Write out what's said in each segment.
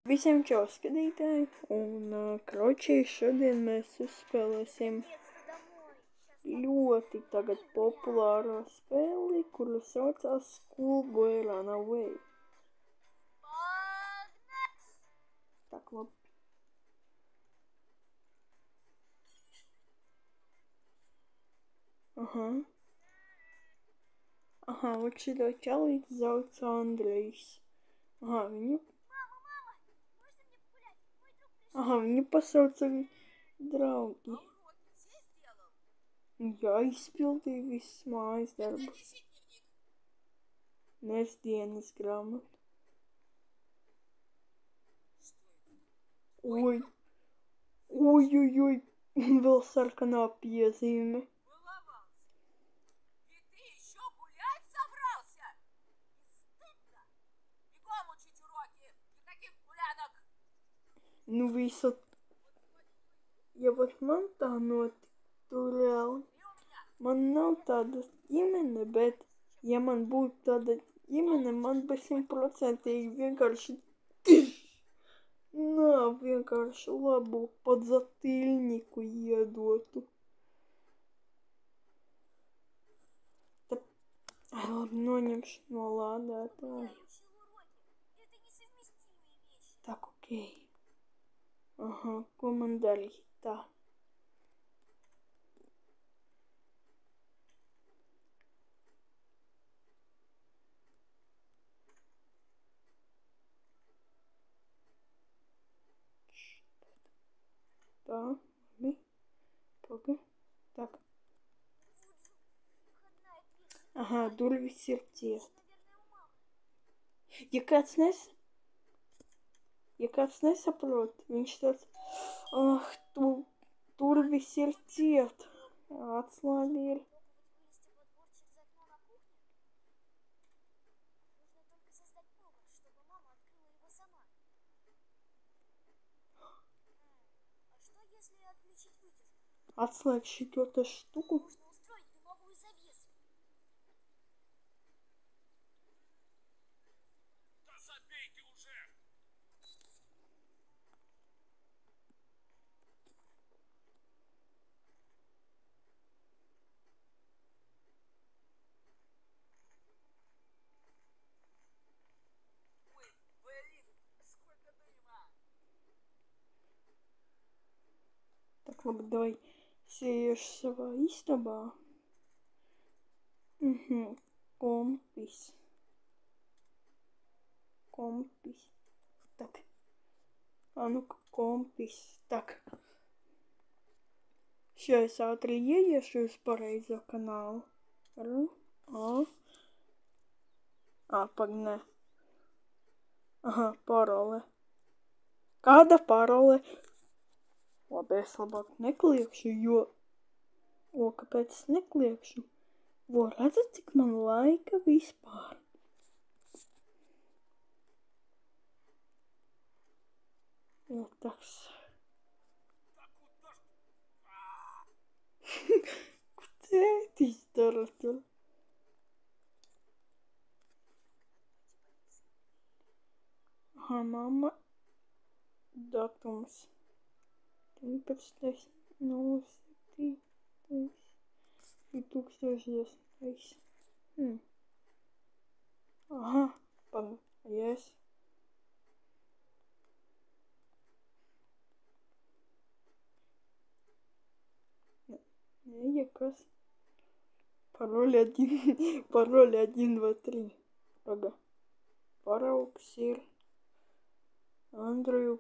Visiem čau skatītāji, un kročī šodien mēs uzspēlēsim ļoti tagad populāro spēli, kuru saucās Schoolboy Runaway. Так, labi. Aha, вот šito čalīti sauc Andrejs. Viņu pasauc arī draugi. Jā, izpildīju visus mājas darbus. Nes dienas grāmatu. Ой, un vēl sarkanā piezīme. Nu visu, ja vat man tā notiktu reāli, man nav tāda ģimene, bet ja man būtu tāda ģimene, man bez 100% vienkārši vienkārši labu podzatīļņiku iedotu. Labi, noņemšu no lādētāja. Так, окей. Ko man darīt? Tā. Tā, labi. Pagaid. Так. Durvis ir ciet. Ja kāds nesaprot, viņš tāds, durvis ir ciet. Atslēga ir. Atslēg šito te štuku. Так, labi, давай sēžu savā istabā. Kompis. Так. Nu-ка, kompis. Так. Все, es ātri ieiešu uz pareizo kanālu. Pagaid, ne. Parole. Kāda parole? Labi, es labāk nekliekšu, jo... kāpēc es nekliekšu? Redzat, cik man laika vispār? Jā, taks. Ko tētis dara tur? Mamma. Datums. 11. 07. 2010. Yes. Не, kas? Пароль 1, 2, 3. Paga. Paraugs ir Andreju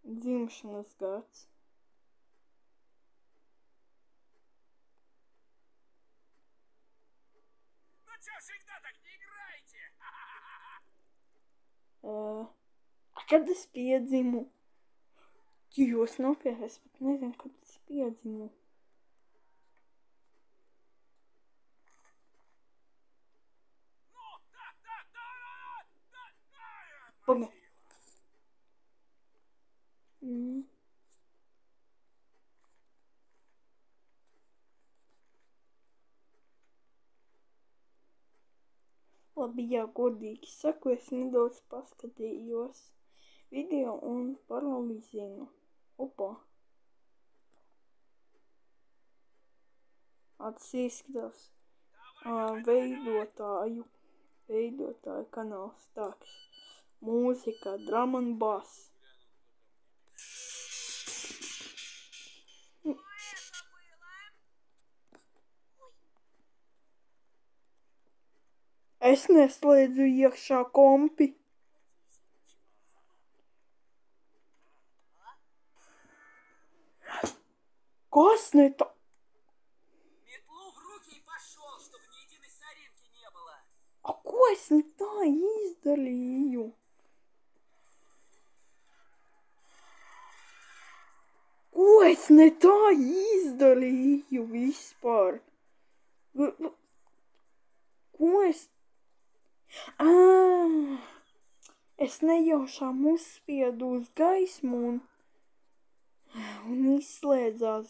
dzimšanas gads. Kad es piedzimu? Jūs nopietni, es pat nezinu, kad es piedzimu. Pagaid. Labi, jā, godīgi saku, es nedaudz paskatījos. video un paralizinu. Opa. Tas izskatās veidotāju kanāls. Tāds mūzika, drum and bass. Es neslēdzu iekšā kompi. Kas ne tā? Метлу в руки и пошел, чтобы ни единой соринки не было. Ko es ne tā izdarīju? Ko es ne tā izdarīju vispār? Ko es... Es nejaušām uzspiedu uz gaismu un izslēdzās,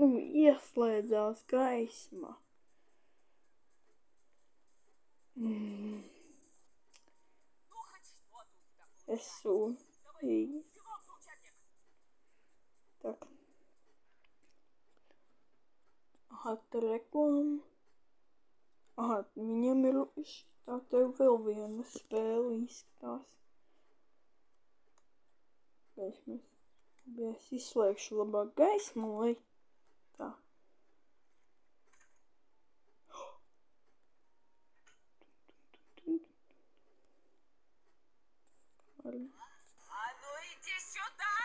ieslēdzās gaisma. Ну, хоть что-то у тебя получилось. Es sūdīgi. Бегом за учебник. Так. Aha, te reklāma. Aha, viņam ir tā tev vēl viena spēle izskatās. Gaismas. Es izslēgšu labāk gaismu, lai tā. А ну иди сюда!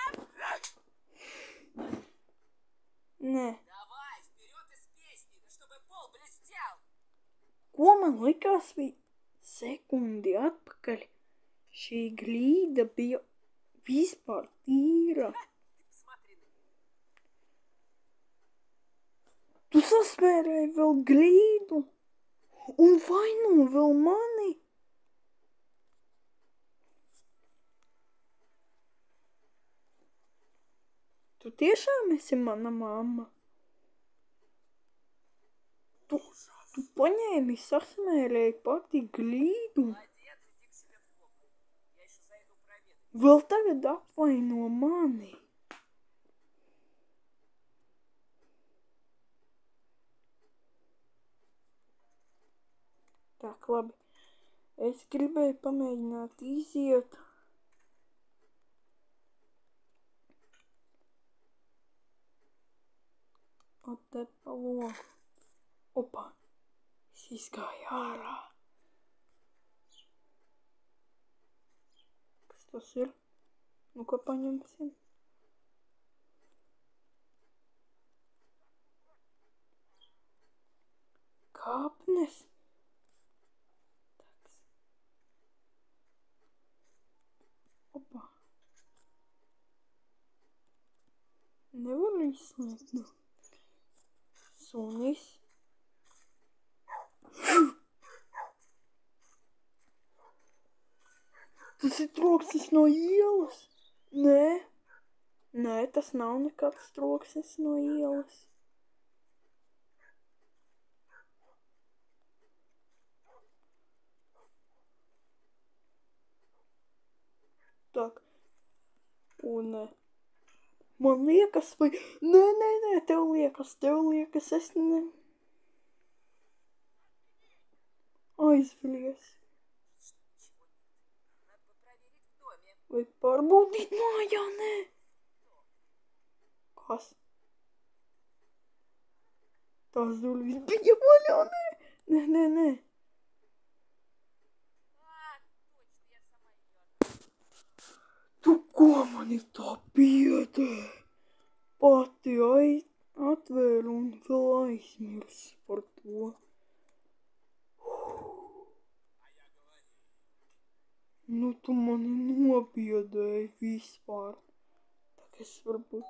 Nē. Давай, вперед из песни, да чтобы пол блестел. Ko man likās bija sekundi atpakaļ? Šī glīda bija vispār tīra. Смотри на меня. Tu sasmērēji vēl glīdu un vaino vēl mani. Tu tiešām esi mana mamma? Tu paņēmi, sasmērēji pati glīdu. Молодец, иди к себе в комнату. Я еще зайду проведать. Vēl tagad apvaino mani. Tā, labi. Es gribēju pamēģināt iziet. Un te pa logu. Opa. Es izgāju ārā. Kas tas ir? Nu, ko paņemsim? Kāpnes. Taks. Opa. Nevaru izslēgt. Nu. Sunis. Tas ir troksnis no ielas. Nē, tas nav nekāds troksnis no ielas. Tak. Un man liekas, vai... Nē, tev liekas, es ne... Aizvilies. Надо бы проверить в доме. Vai pārbaudīt mājā, nē? Kas? Tās durvis bija vaļā, nē. Точно, я сама ее открыла. Tu ko mani tā piedē? Pati atvēru un vēl aizmirsu par to. Nu, tu mani nobiedēji vispār. Tā es varbūt...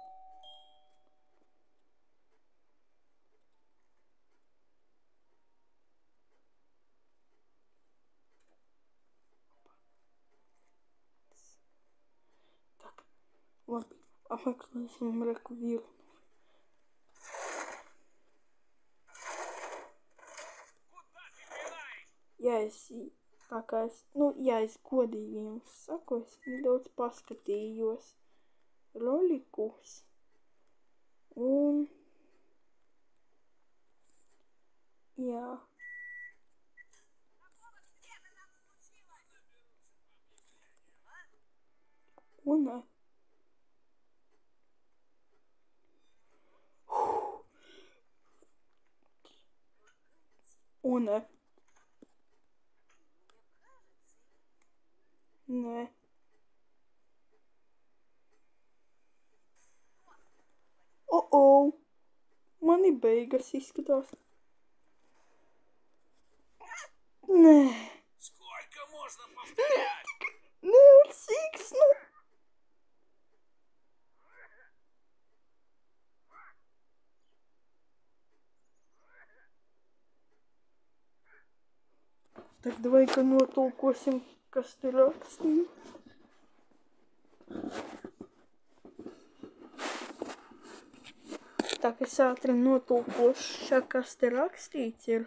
Так, labi, apmeklēsim reku vilnu. Куда ты пинаешь? Ja es Tā kā es, ja es godīgi jums saku, es nedaudz paskatījos rolikus. Un, jā. Un, nē. Mani beigas izskatās. Nē. Сколько можно повторять? Neurīgs, Tad vajag, ka notulkosim, kas te rakstīja. Tā kā es ātri notulkošu, kas te rakstīts ir.